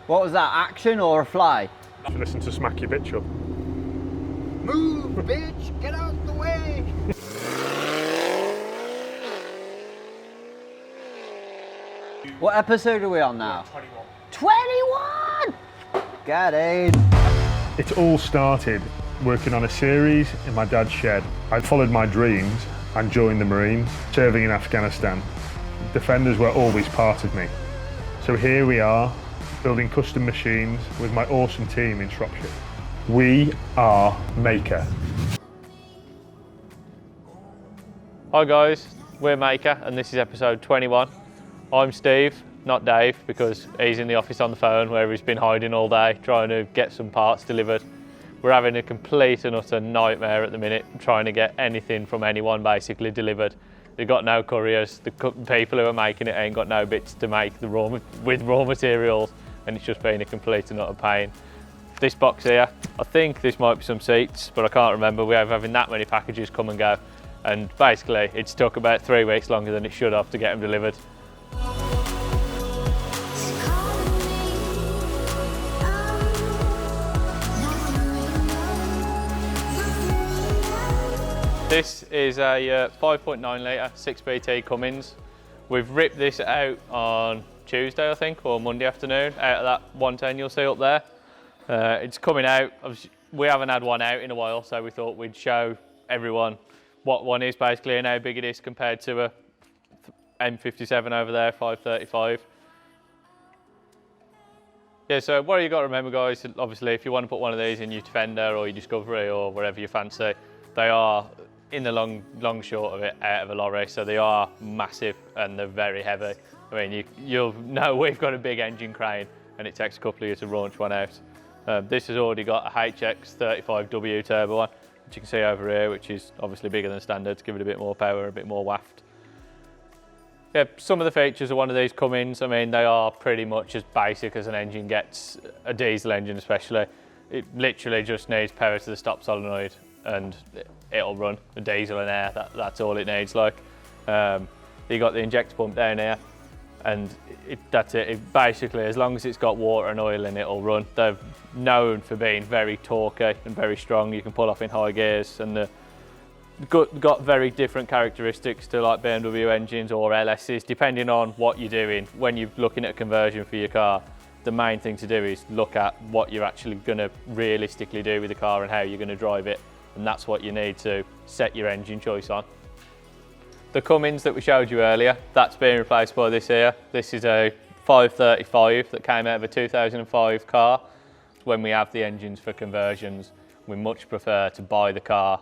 What was that, action or a fly? Listen to Smack Your Bitch Up. Move, bitch, get out the way! What episode are we on now? 21. 21! Got it. It all started working on a series in my dad's shed. I followed my dreams and joined the Marines, serving in Afghanistan. Defenders were always part of me. So here we are, building custom machines with my awesome team in Shropshire. We are Mahker. Hi guys, we're Mahker and this is episode 21. I'm Steve, not Dave, because he's in the office on the phone where he's been hiding all day trying to get some parts delivered. We're having a complete and utter nightmare at the minute, trying to get anything from anyone basically delivered. They've got no couriers, the people who are making it ain't got no bits to make with raw materials, and it's just been a complete and utter pain. This box here, I think this might be some seats, but I can't remember. We have having that many packages come and go, and basically it's took about 3 weeks longer than it should have to get them delivered. This is a 5.9 litre 6BT Cummins. We've ripped this out on Tuesday, I think, or Monday afternoon, out of that 110 you'll see up there. It's coming out. We haven't had one out in a while, so we thought we'd show everyone what one is basically and how big it is compared to a M57 over there, 535. Yeah, so what you got to remember, guys, obviously if you want to put one of these in your Defender or your Discovery or wherever you fancy, they are, in the long short of it, out of a lorry, so they are massive and they're very heavy. I mean, you'll know we've got a big engine crane and it takes a couple of years to launch one out. This has already got a HX35W turbo one, which you can see over here, which is obviously bigger than standard to give it a bit more power, a bit more waft. Yeah, some of the features of one of these Cummins, I mean, they are pretty much as basic as an engine gets, a diesel engine especially. It literally just needs power to the stop solenoid and it'll run. The diesel and air, that's all it needs. Like, you got the injector pump down here, and that's it. It basically, as long as it's got water and oil in it, it'll run. They're known for being very torquey and very strong. You can pull off in high gears, and they've got very different characteristics to like BMW engines or LSs, depending on what you're doing. When you're looking at a conversion for your car, the main thing to do is look at what you're actually going to realistically do with the car and how you're going to drive it, and that's what you need to set your engine choice on. The Cummins that we showed you earlier, that's being replaced by this here. This is a 535 that came out of a 2005 car. When we have the engines for conversions, we much prefer to buy the car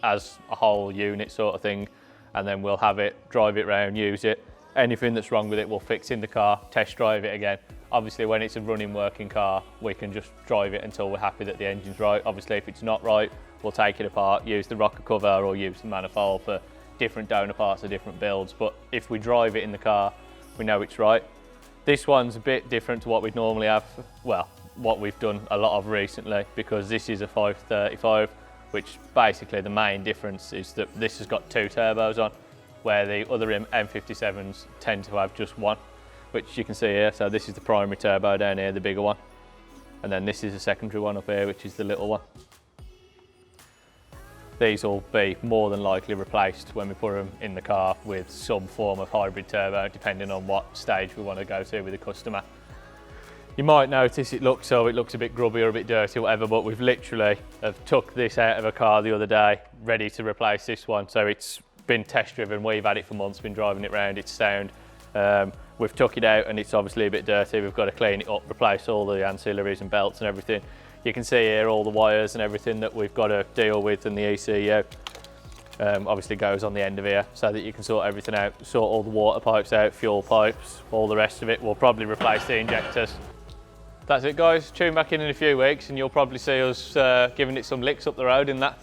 as a whole unit sort of thing, and then we'll have it, drive it around, use it. Anything that's wrong with it, we'll fix in the car, test drive it again. Obviously, when it's a running working car, we can just drive it until we're happy that the engine's right. Obviously, if it's not right, we'll take it apart, use the rocker cover or use the manifold for different donor parts of different builds. But if we drive it in the car, we know it's right. This one's a bit different to what we'd normally have, well, what we've done a lot of recently, because this is a 535, which basically the main difference is that this has got 2 turbos on, where the other M57s tend to have just one, which you can see here. So this is the primary turbo down here, the bigger one. And then this is the secondary one up here, which is the little one. These will be more than likely replaced when we put them in the car with some form of hybrid turbo, depending on what stage we want to go to with the customer. You might notice it looks a bit grubby or a bit dirty or whatever, but we've literally took this out of a car the other day, ready to replace this one. So it's been test driven, we've had it for months, been driving it around, it's sound. We've took it out and it's obviously a bit dirty. We've got to clean it up, replace all the ancillaries and belts and everything. You can see here all the wires and everything that we've got to deal with, and the ECU obviously goes on the end of here so that you can sort everything out, sort all the water pipes out, fuel pipes, all the rest of it. We'll probably replace the injectors. That's it, guys. Tune back in a few weeks and you'll probably see us giving it some licks up the road in that.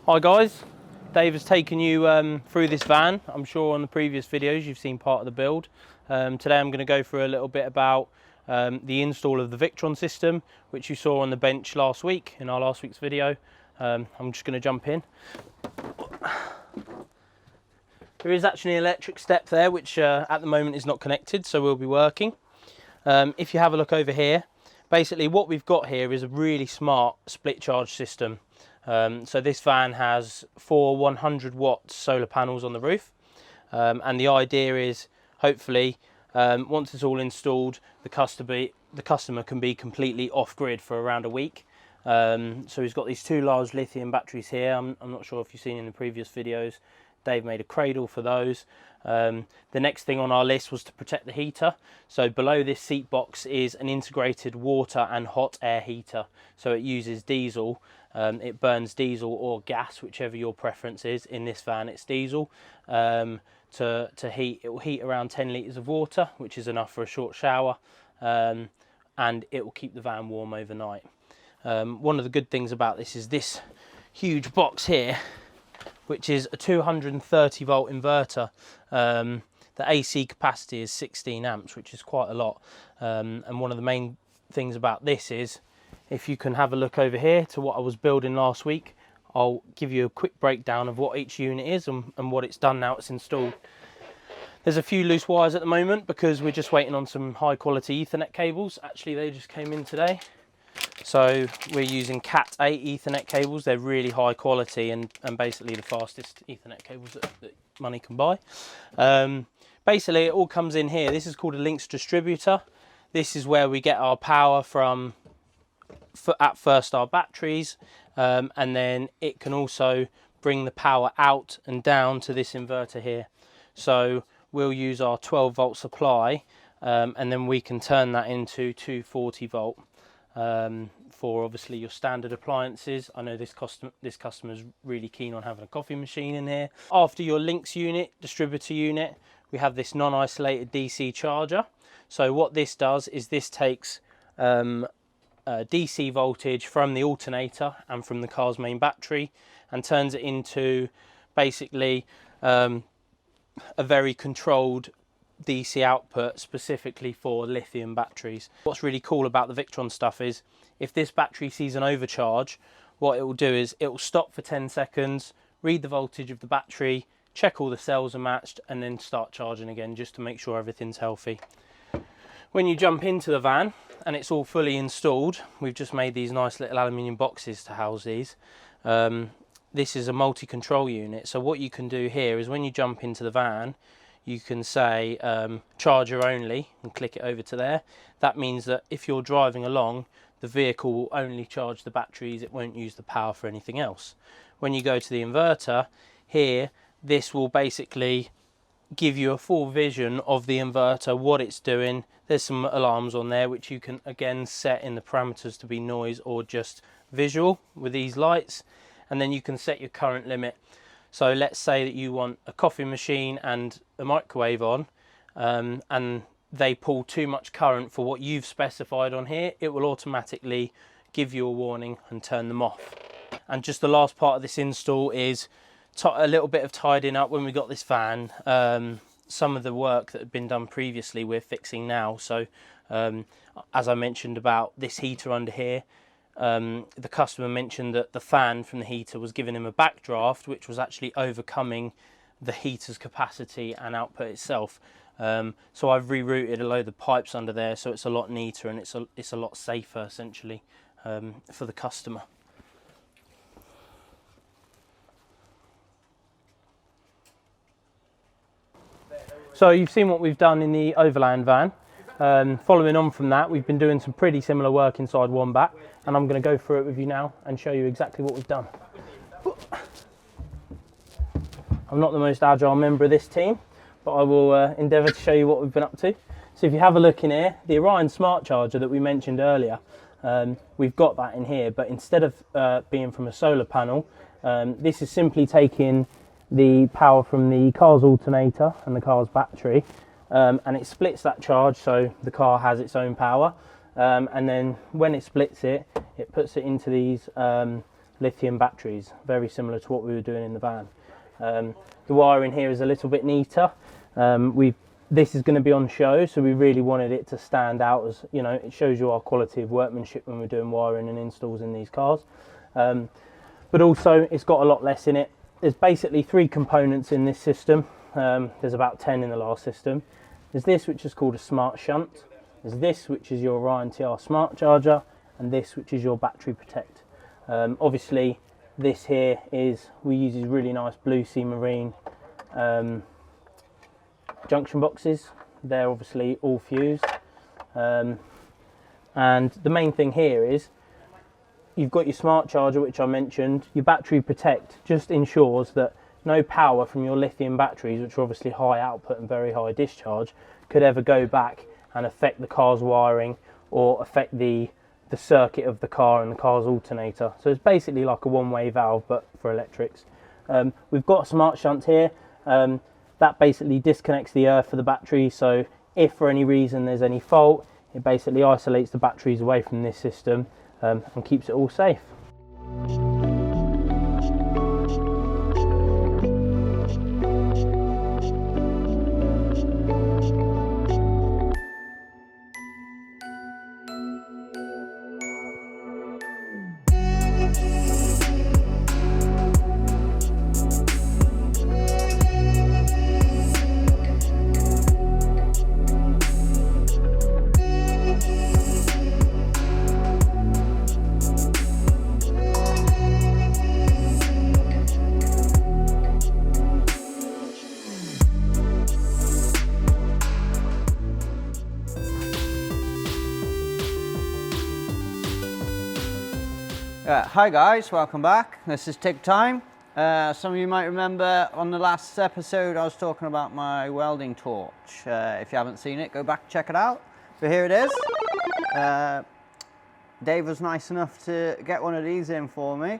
Hi guys, Dave has taken you through this van. I'm sure on the previous videos you've seen part of the build. Today I'm going to go through a little bit about the install of the Viktron system, which you saw on the bench last week in our last week's video. I'm just going to jump in. There is actually an electric step there, which at the moment is not connected, so we'll be working. If you have a look over here, basically what we've got here is a really smart split charge system. So this van has 4 100-watt solar panels on the roof, and the idea is hopefully once it's all installed, the customer can be completely off-grid for around a week. So he's got these 2 large lithium batteries here. I'm not sure if you've seen in the previous videos. Dave made a cradle for those. The next thing on our list was to protect the heater. So below this seat box is an integrated water and hot air heater. So it uses diesel. It burns diesel or gas, whichever your preference is. In this van it's diesel. To heat, it will heat around 10 litres of water, which is enough for a short shower, and it will keep the van warm overnight. One of the good things about this is this huge box here, which is a 230 volt inverter. The AC capacity is 16 amps, which is quite a lot. And one of the main things about this is, if you can have a look over here to what I was building last week, I'll give you a quick breakdown of what each unit is and what it's done now it's installed. There's a few loose wires at the moment because we're just waiting on some high quality Ethernet cables. Actually, they just came in today. So we're using Cat 8 Ethernet cables. They're really high quality and basically the fastest Ethernet cables that money can buy. Basically, it all comes in here. This is called a Lynx Distributor. This is where we get our power from, at first our batteries, and then it can also bring the power out and down to this inverter here. So we'll use our 12 volt supply, and then we can turn that into 240 volt. For obviously your standard appliances. I know this customer is really keen on having a coffee machine in here. After your Lynx unit, distributor unit, we have this non-isolated DC charger. So what this does is this takes DC voltage from the alternator and from the car's main battery and turns it into basically a very controlled DC output specifically for lithium batteries. What's really cool about the Viktron stuff is if this battery sees an overcharge, what it will do is it will stop for 10 seconds, read the voltage of the battery, check all the cells are matched, and then start charging again just to make sure everything's healthy. When you jump into the van and it's all fully installed, we've just made these nice little aluminium boxes to house these. This is a multi-control unit, so what you can do here is when you jump into the van, you can say charger only and click it over to there. That means that if you're driving along, the vehicle will only charge the batteries, it won't use the power for anything else. When you go to the inverter, here, this will basically give you a full vision of the inverter, what it's doing. There's some alarms on there which you can again set in the parameters to be noise or just visual with these lights, and then you can set your current limit. So let's say that you want a coffee machine and a microwave on, and they pull too much current for what you've specified on here, it will automatically give you a warning and turn them off. And just the last part of this install is a little bit of tidying up when we got this van. Some of the work that had been done previously we're fixing now. So as I mentioned about this heater under here, the customer mentioned that the fan from the heater was giving him a backdraft, which was actually overcoming the heater's capacity and output itself. So I've rerouted a load of pipes under there, so it's a lot neater and it's a lot safer essentially for the customer. So you've seen what we've done in the overland van. Following on from that, we've been doing some pretty similar work inside Wombat, and I'm going to go through it with you now and show you exactly what we've done. I'm not the most agile member of this team, but I will endeavour to show you what we've been up to. So if you have a look in here, the Orion smart charger that we mentioned earlier, we've got that in here, but instead of being from a solar panel, this is simply taking the power from the car's alternator and the car's battery, and it splits that charge so the car has its own power, and then when it splits it, it puts it into these lithium batteries, very similar to what we were doing in the van. The wiring here is a little bit neater. We've This is going to be on show, so we really wanted it to stand out as, you know, it shows you our quality of workmanship when we're doing wiring and installs in these cars. But also it's got a lot less in it. There's basically 3 components in this system. There's about 10 in the last system. There's this, which is called a smart shunt. There's this, which is your Orion TR smart charger, and this, which is your battery protect. Obviously this here we use these really nice blue sea marine junction boxes. They're obviously all fused, and the main thing here is you've got your smart charger, which I mentioned. Your battery protect just ensures that no power from your lithium batteries, which are obviously high output and very high discharge, could ever go back and affect the car's wiring or affect the circuit of the car and the car's alternator. So it's basically like a one-way valve, but for electrics. We've got a smart shunt here. That basically disconnects the earth for the battery, so if for any reason there's any fault, it basically isolates the batteries away from this system and keeps it all safe. Hi guys, welcome back. This is Tig Time. Some of you might remember on the last episode I was talking about my welding torch. If you haven't seen it, go back and check it out. But here it is. Dave was nice enough to get one of these in for me.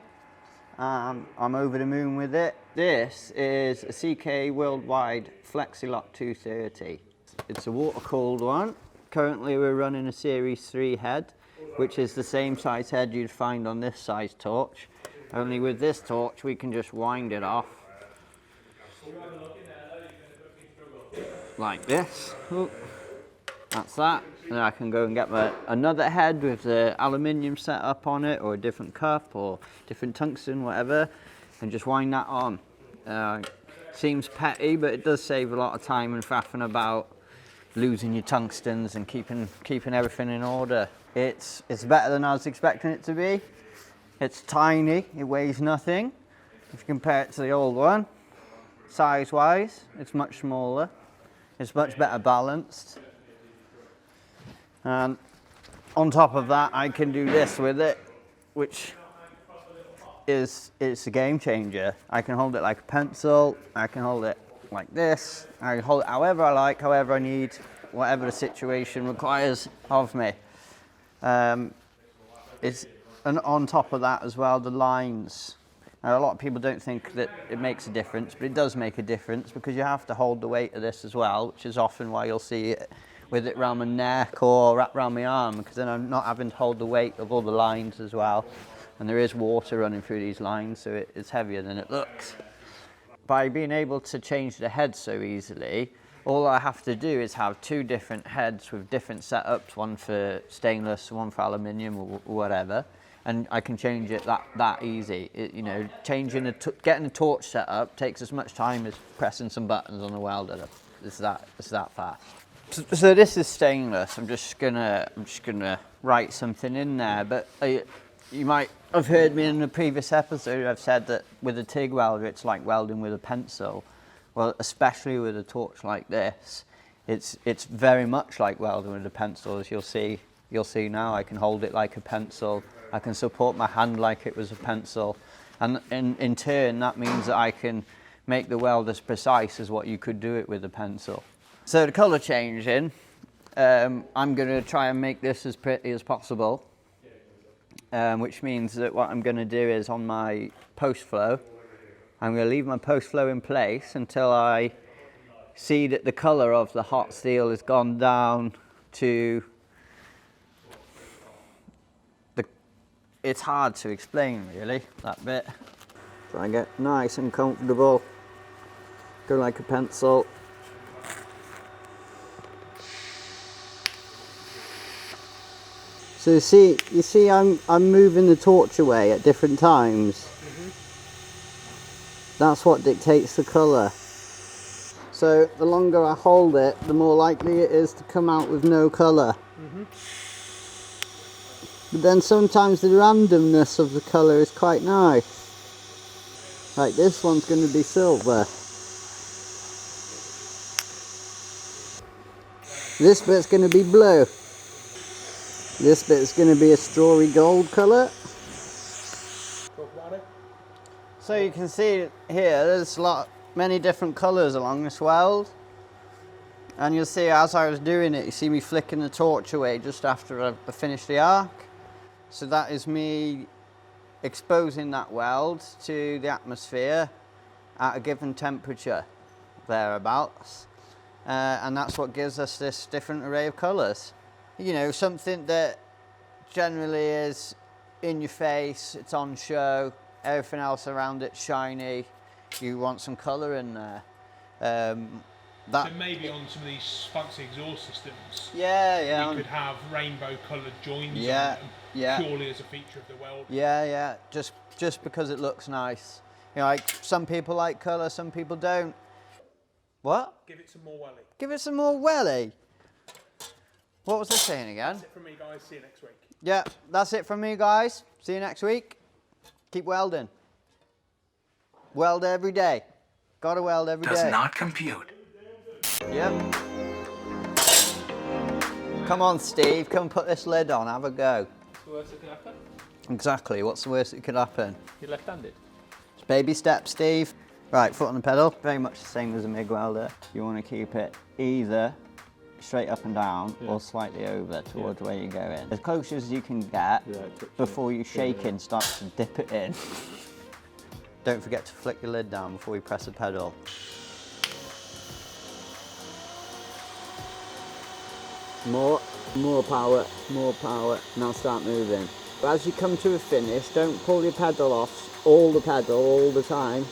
I'm over the moon with it. This is a CK Worldwide FlexiLock 230. It's a water-cooled one. Currently we're running a Series 3 head, which is the same size head you'd find on this size torch. Only with this torch we can just wind it off like this. Ooh, that's that. And then I can go and get another head with the aluminium set up on it, or a different cup or different tungsten, whatever, and just wind that on. Seems petty, but it does save a lot of time and faffing about losing your tungstens and keeping everything in order. It's better than I was expecting it to be. It's tiny, it weighs nothing. If you compare it to the old one, size-wise, it's much smaller. It's much better balanced. And on top of that, I can do this with it, which is a game changer. I can hold it like a pencil, I can hold it like this, I can hold it however I like, however I need, whatever the situation requires of me. And on top of that as well, the lines. Now, a lot of people don't think that it makes a difference, but it does make a difference because you have to hold the weight of this as well, which is often why you'll see it with it around my neck or wrapped around my arm, because then I'm not having to hold the weight of all the lines as well. And there is water running through these lines, so it's heavier than it looks. By being able to change the head so easily, all I have to do is have 2 different heads with different setups, one for stainless, one for aluminium or whatever, and I can change it that easy. You know, getting a torch set up takes as much time as pressing some buttons on a welder. It's that fast. So this is stainless. I'm just gonna write something in there, but you might have heard me in the previous episode. I've said that with a TIG welder, it's like welding with a pencil. Well, especially with a torch like this, it's very much like welding with a pencil. As you'll see now, I can hold it like a pencil. I can support my hand like it was a pencil, and in turn that means that I can make the weld as precise as what you could do it with a pencil. So the colour changing, I'm going to try and make this as pretty as possible, which means that what I'm going to do is on my post flow, I'm going to leave my post flow in place until I see that the colour of the hot steel has gone down to it's hard to explain really, that bit. Try and get nice and comfortable, go like a pencil. So you see I'm moving the torch away at different times. That's what dictates the colour. So the longer I hold it, the more likely it is to come out with no colour. But then sometimes the randomness of the colour is quite nice. Like this one's going to be silver. This bit's going to be blue. This bit's going to be a strawy gold colour. So you can see here, there's many different colours along this weld. And you'll see as I was doing it, you see me flicking the torch away just after I finished the arc. So that is me exposing that weld to the atmosphere at a given temperature, thereabouts. And that's what gives us this different array of colours. You know, something that generally is in your face, it's on show, everything else around it shiny, you want some colour in there. So maybe on some of these fancy exhaust systems, you could have rainbow coloured joins on them, purely as a feature of the weld. Yeah, just because it looks nice. You know, like some people like colour, some people don't. What? Give it some more welly. Give it some more welly. What was I saying again? That's it from me, guys. See you next week. Yeah, that's it from me, guys. See you next week. Keep welding. Weld every day. Gotta weld every day. Does not compute. Yep. Come on, Steve. Come put this lid on. Have a go. What's the worst that could happen? Exactly. What's the worst that could happen? You're left-handed. It's baby steps, Steve. Right, foot on the pedal. Very much the same as a MIG welder. You want to keep it either straight up and down or slightly over towards where you're going. As close as you can get before you shaking starts to dip it in. Don't forget to flick your lid down before you press the pedal. More power, now start moving. But as you come to a finish, don't pull your pedal off, all the time.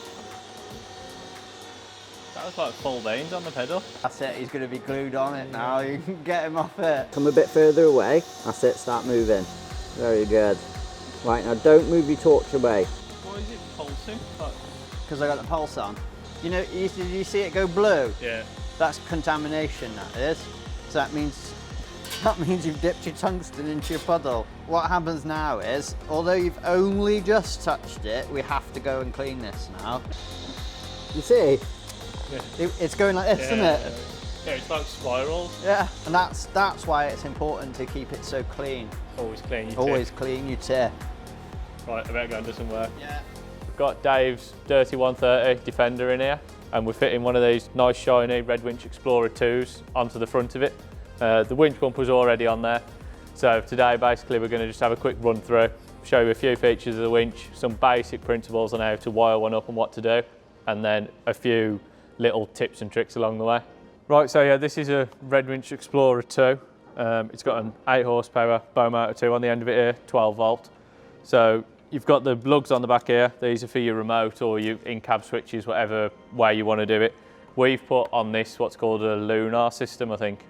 That was like full veins on the pedal. That's it, he's going to be glued on it now, you can get him off it. Come a bit further away, that's it, start moving. Very good. Right, now don't move your torch away. Why is it pulsing? Because I got the pulse on. You know, did you see it go blue? Yeah. That's contamination, that is. So that means you've dipped your tungsten into your puddle. What happens now is, although you've only just touched it, we have to go and clean this now. You see? Yeah. It's going like this, isn't it? Yeah, it's like spirals. Yeah, and that's why it's important to keep it so clean. Always clean your Always tip. clean your tip. Right, I better go and do some work. Yeah. We've got Dave's Dirty 130 Defender in here, and we're fitting one of these nice shiny Red Winch Explorer 2s onto the front of it. The winch pump was already on there. So today basically we're going to just have a quick run through, show you a few features of the winch, some basic principles on how to wire one up and what to do, and then a few little tips and tricks along the way. Right, so yeah, this is a Red Winch Explorer 2. It's got an 8 horsepower bow motor 2 on the end of it here, 12 volt. So you've got the lugs on the back here. These are for your remote or your in-cab switches, whatever way you want to do it. We've put on this what's called a lunar system, I think,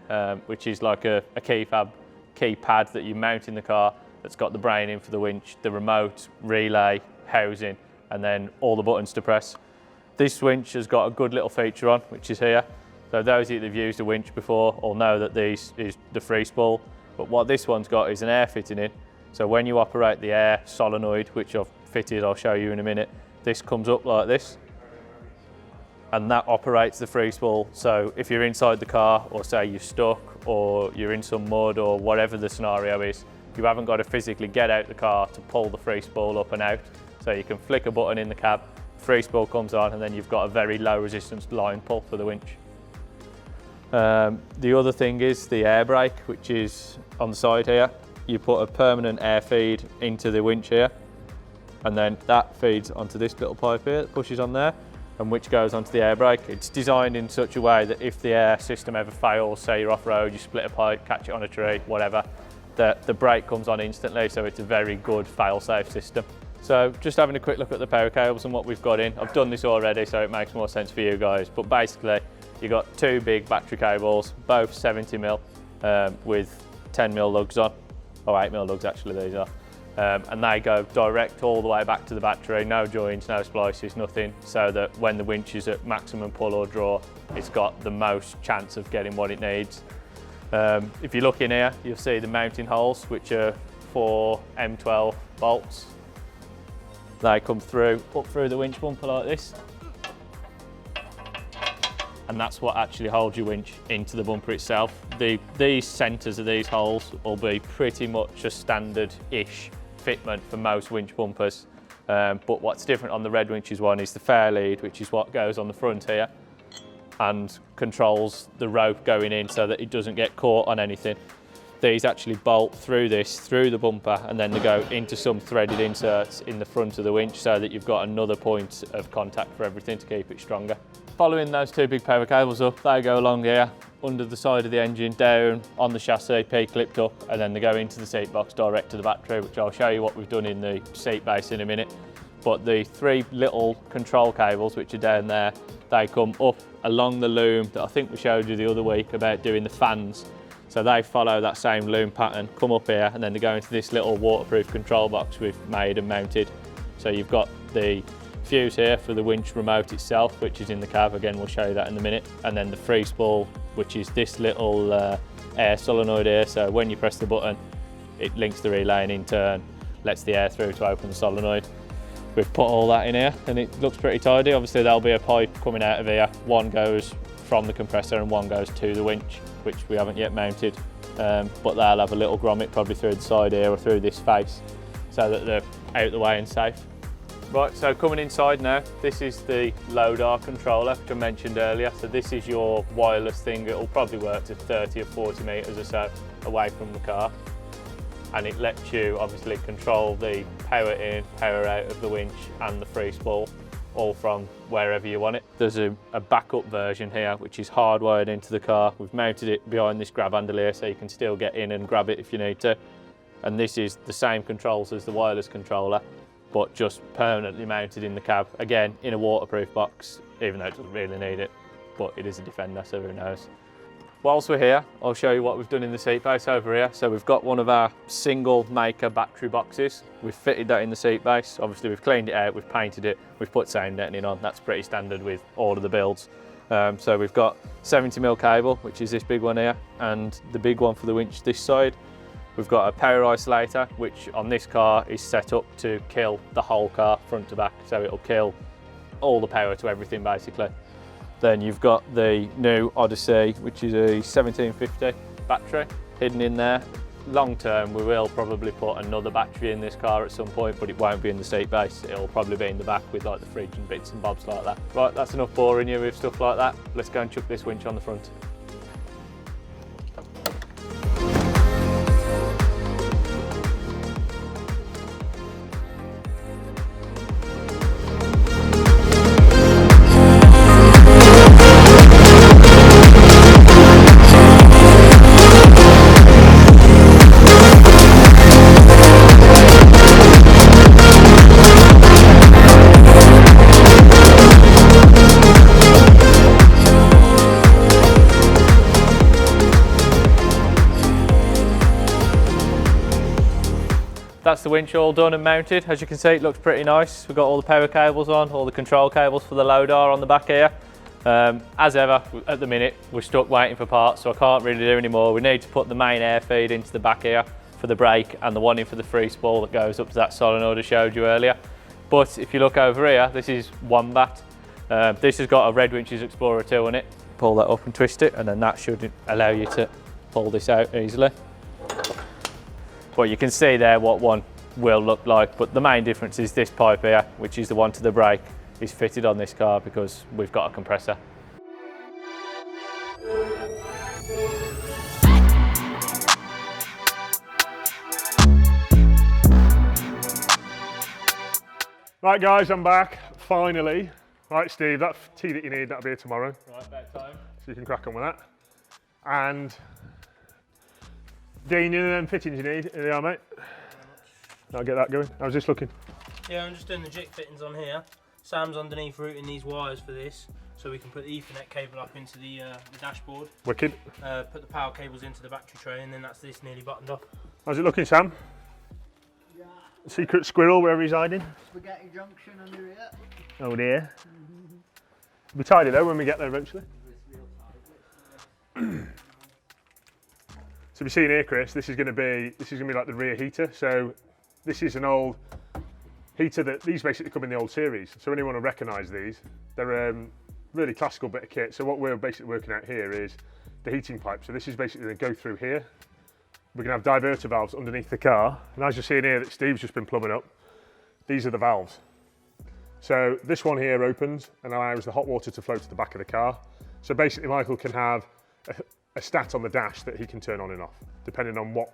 which is like a keypad that you mount in the car that's got the brain in for the winch, the remote, relay, housing, and then all the buttons to press. This winch has got a good little feature on, which is here. So those of you that have used a winch before will know that this is the free spool, but what this one's got is an air fitting in. So when you operate the air solenoid, which I've fitted, I'll show you in a minute, this comes up like this, and that operates the free spool. So if you're inside the car, or say you're stuck, or you're in some mud, or whatever the scenario is, you haven't got to physically get out the car to pull the free spool up and out. So you can flick a button in the cab, free spool comes on, and then you've got a very low resistance line pull for the winch. The other thing is the air brake, which is on the side here. You put a permanent air feed into the winch here, and then that feeds onto this little pipe here that pushes on there, and which goes onto the air brake. It's designed in such a way that if the air system ever fails, say you're off-road, you split a pipe, catch it on a tree, whatever, the brake comes on instantly, so it's a very good fail-safe system. So just having a quick look at the power cables and what we've got in. I've done this already, so it makes more sense for you guys, but basically you've got two big battery cables, both 70mm with 10mm lugs on or 8mm lugs actually these are. And they go direct all the way back to the battery, no joints, no splices, nothing, so that when the winch is at maximum pull or draw, it's got the most chance of getting what it needs. If you look in here, you'll see the mounting holes, which are 4 M12 bolts. They come through, up through the winch bumper like this. And that's what actually holds your winch into the bumper itself. These centres of these holes will be pretty much a standard-ish fitment for most winch bumpers. But what's different on the Red Winches one is the fair lead, which is what goes on the front here and controls the rope going in so that it doesn't get caught on anything. These actually bolt through this, through the bumper, and then they go into some threaded inserts in the front of the winch so that you've got another point of contact for everything to keep it stronger. Following those 2 big power cables up, they go along here, under the side of the engine, down on the chassis, P-clipped up, and then they go into the seat box direct to the battery, which I'll show you what we've done in the seat base in a minute. But the 3 little control cables, which are down there, they come up along the loom that I think we showed you the other week about doing the fans. So they follow that same loom pattern, come up here, and then they go into this little waterproof control box we've made and mounted. So you've got the fuse here for the winch remote itself, which is in the cab. Again, we'll show you that in a minute. And then the free spool, which is this little air solenoid here. So when you press the button, it links the relay and in turn lets the air through to open the solenoid. We've put all that in here and it looks pretty tidy. Obviously there'll be a pipe coming out of here. One goes from the compressor and one goes to the winch, which we haven't yet mounted. But they'll have a little grommet probably through the side here or through this face so that they're out the way and safe. Right, so coming inside now, this is the LODAR controller, which I mentioned earlier. So this is your wireless thing. It'll probably work to 30 or 40 metres or so away from the car. And it lets you obviously control the power in, power out of the winch and the free spool, all from wherever you want it. There's a backup version here, which is hardwired into the car. We've mounted it behind this grab handle here so you can still get in and grab it if you need to. And this is the same controls as the wireless controller, but just permanently mounted in the cab. Again, in a waterproof box, even though it doesn't really need it, but it is a Defender, so who knows. Whilst we're here, I'll show you what we've done in the seat base over here. So we've got one of our single Mahker battery boxes. We've fitted that in the seat base. Obviously we've cleaned it out, we've painted it, we've put sound netting on. That's pretty standard with all of the builds. So we've got 70mm cable, which is this big one here, and the big one for the winch this side. We've got a power isolator, which on this car is set up to kill the whole car front to back. So it'll kill all the power to everything basically. Then you've got the new Odyssey, which is a 1750 battery hidden in there. Long term, we will probably put another battery in this car at some point, but it won't be in the seat base. It'll probably be in the back with like the fridge and bits and bobs like that. Right, that's enough boring you with stuff like that. Let's go and chuck this winch on the front. That's the winch all done and mounted. As you can see, it looks pretty nice. We've got all the power cables on, all the control cables for the LODAR on the back here. As ever, at the minute, we're stuck waiting for parts, so I can't really do any more. We need to put the main air feed into the back here for the brake and the one in for the free spool that goes up to that solenoid I showed you earlier. But if you look over here, this is Wombat. This has got a Red Winches Explorer 2 on it. Pull that up and twist it, and then that should allow you to pull this out easily. Well, you can see there what one will look like, but the main difference is this pipe here, which is the one to the brake, is fitted on this car because we've got a compressor. Right guys, I'm back, finally. Right Steve, that tea that you need, that'll be here tomorrow. Right, about time. So you can crack on with that. And Dean, you know them fittings you need? Here they are, mate. I'll get that going. I was just looking. Yeah, I'm just doing the jig fittings on here. Sam's underneath routing these wires for this, so we can put the Ethernet cable up into the dashboard. Wicked. Put the power cables into the battery tray, and then that's this nearly buttoned off. How's it looking, Sam? Yeah. Secret squirrel wherever he's hiding. Spaghetti junction under here. Oh dear. We'll be tidy though when we get there eventually. So we've seen here, Chris, this is going to be like the rear heater. So this is an old heater that these basically come in the old series. So anyone will recognise these. They're really classical bit of kit. So what we're basically working out here is the heating pipe. So this is basically going to go through here. We're going to have diverter valves underneath the car. And as you're seeing here that Steve's just been plumbing up, these are the valves. So this one here opens and allows the hot water to flow to the back of the car. So basically Michael can have a stat on the dash that he can turn on and off, depending on what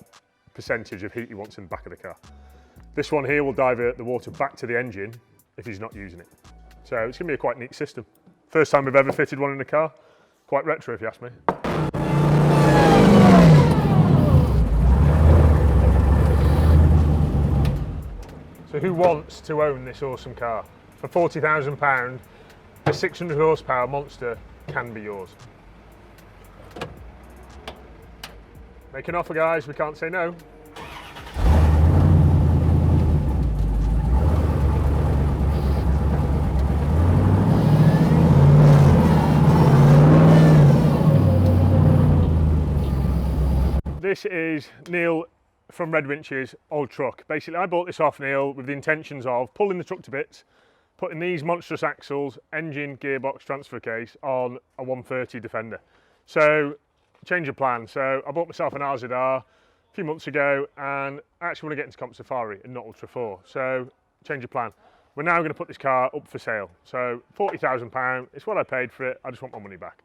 percentage of heat he wants in the back of the car. This one here will divert the water back to the engine if he's not using it. So it's going to be a quite neat system. First time we've ever fitted one in a car. Quite retro if you ask me. So who wants to own this awesome car? For £40,000, a 600 horsepower monster can be yours. Make an offer, guys, we can't say no. This is Neil from Red Winches' old truck. Basically, I bought this off Neil with the intentions of pulling the truck to bits, putting these monstrous axles, engine, gearbox, transfer case on a 130 Defender. So, change of plan. So, I bought myself an RZR a few months ago and I actually want to get into Comp Safari and not Ultra 4. So, change of plan. We're now going to put this car up for sale. So, £40,000, it's what I paid for it, I just want my money back.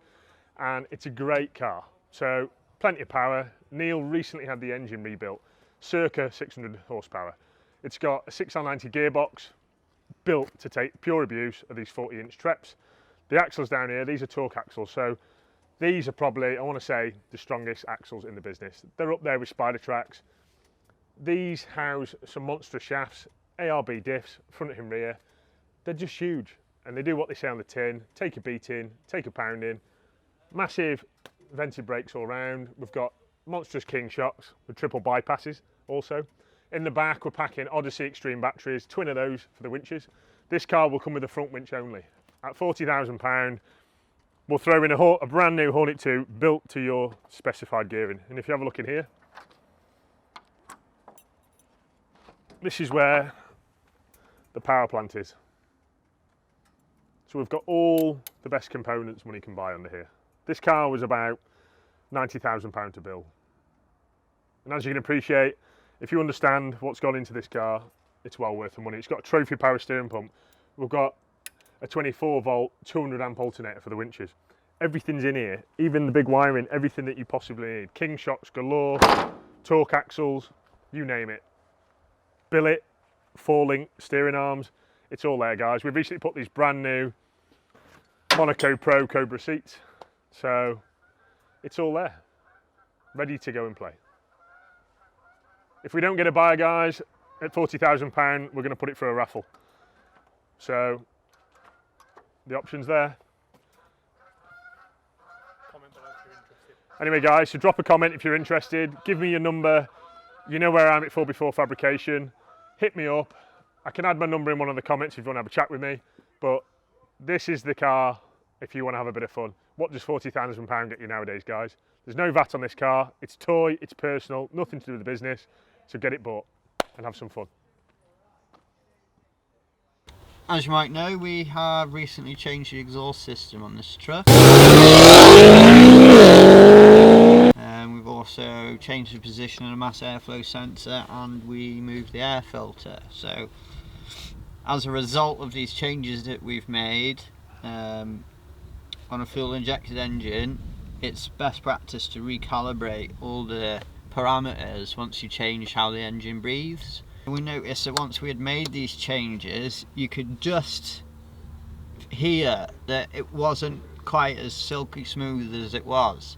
And it's a great car. So, plenty of power. Neil recently had the engine rebuilt, circa 600 horsepower. It's got a 6L90 gearbox, built to take pure abuse of these 40-inch treps. The axles down here, these are torque axles, so these are probably, I want to say, the strongest axles in the business. They're up there with Spider Tracks. These house some monstrous shafts, ARB diffs, front and rear. They're just huge, and they do what they say on the tin, take a beating, take a pounding. Massive vented brakes all round. We've got monstrous King shocks with triple bypasses also. In the back we're packing Odyssey Extreme batteries, twin of those for the winches. This car will come with a front winch only. At £40,000 we'll throw in a brand new Hornet 2 built to your specified gearing. And if you have a look in here, this is where the power plant is. So we've got all the best components money can buy under here. This car was about £90,000 to build. And as you can appreciate, if you understand what's gone into this car, it's well worth the money. It's got a trophy power steering pump. We've got a 24 volt, 200 amp alternator for the winches. Everything's in here, even the big wiring, everything that you possibly need. King shocks galore, torque axles, you name it. Billet, 4-link steering arms, it's all there, guys. We've recently put these brand new Monaco Pro Cobra seats. So it's all there, ready to go and play. If we don't get a buyer, guys, at £40,000, we're going to put it for a raffle. So the option's there. Comment below if you're interested. Anyway, guys, so drop a comment if you're interested. Give me your number. You know where I am at 4x4 Fabrication. Hit me up. I can add my number in one of the comments if you want to have a chat with me. But this is the car if you want to have a bit of fun. What does £40,000 get you nowadays, guys? There's no VAT on this car. It's toy, it's personal, nothing to do with the business. So get it bought and have some fun. As you might know, we have recently changed the exhaust system on this truck. And we've also changed the position of the mass airflow sensor and we moved the air filter. So as a result of these changes that we've made on a fuel injected engine, it's best practice to recalibrate all the parameters once you change how the engine breathes. We noticed that once we had made these changes, you could just hear that it wasn't quite as silky smooth as it was,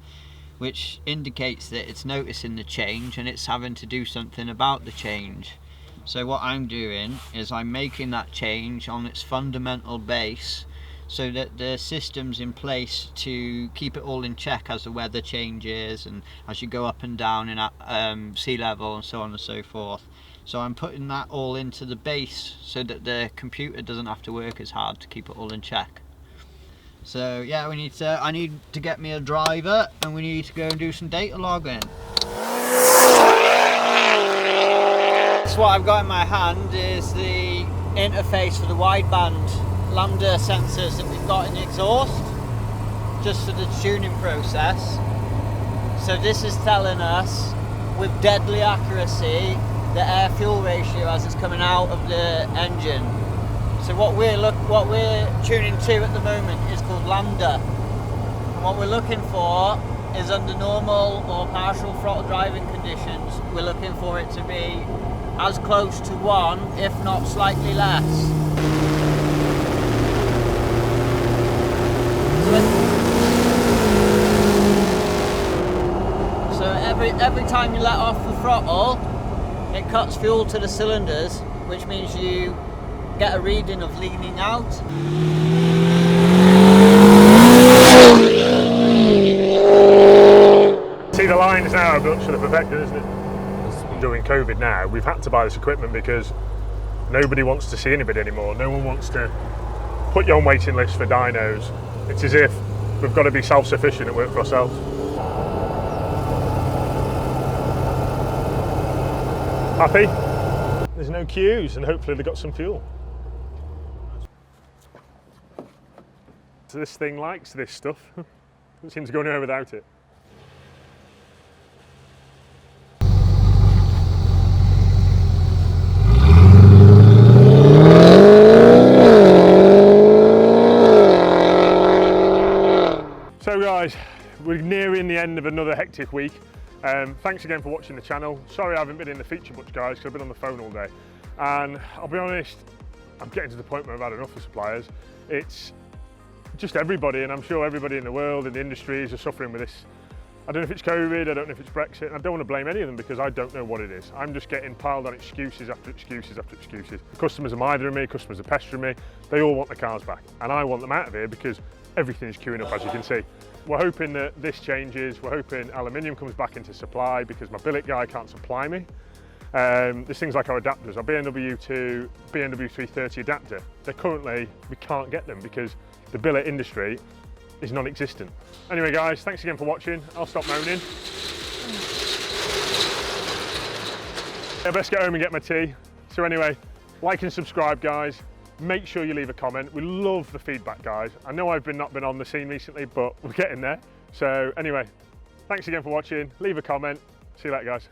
which indicates that it's noticing the change and it's having to do something about the change. So what I'm doing is I'm making that change on its fundamental base so that the system's in place to keep it all in check as the weather changes and as you go up and down in sea level and so on and so forth. So I'm putting that all into the base so that the computer doesn't have to work as hard to keep it all in check. So yeah, I need to get me a driver and we need to go and do some data logging. So what I've got in my hand is the interface for the wideband lambda sensors that we've got in the exhaust, just for the tuning process. So this is telling us with deadly accuracy the air-fuel ratio as it's coming out of the engine. So what we're tuning to at the moment is called lambda, and what we're looking for is under normal or partial throttle driving conditions, we're looking for it to be as close to 1, if not slightly less. So every time you let off the throttle, it cuts fuel to the cylinders, which means you get a reading of leaning out. See, the lines now are built to the perfection, isn't it? During COVID now, we've had to buy this equipment because nobody wants to see anybody anymore. No one wants to put you on waiting lists for dynos. It's as if we've got to be self-sufficient and work for ourselves. Happy? There's no queues and hopefully they've got some fuel. So this thing likes this stuff. Doesn't seem to go anywhere without it. So guys, we're nearing the end of another hectic week. Thanks again for watching the channel. Sorry I haven't been in the feature much, guys, because I've been on the phone all day. And I'll be honest, I'm getting to the point where I've had enough of suppliers. It's just everybody, and I'm sure everybody in the world, in the industries, are suffering with this. I don't know if it's COVID, I don't know if it's Brexit, and I don't want to blame any of them because I don't know what it is. I'm just getting piled on excuses after excuses after excuses. The customers are mithering me, customers are pestering me. They all want the cars back, and I want them out of here because everything is queuing up, as you can see. We're hoping that this changes. We're hoping aluminium comes back into supply because my billet guy can't supply me. There's things like our adapters, our BMW to BMW 330 adapter. We can't get them because the billet industry is non-existent. Anyway guys, thanks again for watching. I'll stop moaning. I best get home and get my tea. So anyway, like and subscribe guys. Make sure you leave a comment. We love the feedback guys. I know I've not been on the scene recently, but we're getting there. So anyway, thanks again for watching. Leave a comment. See you later guys.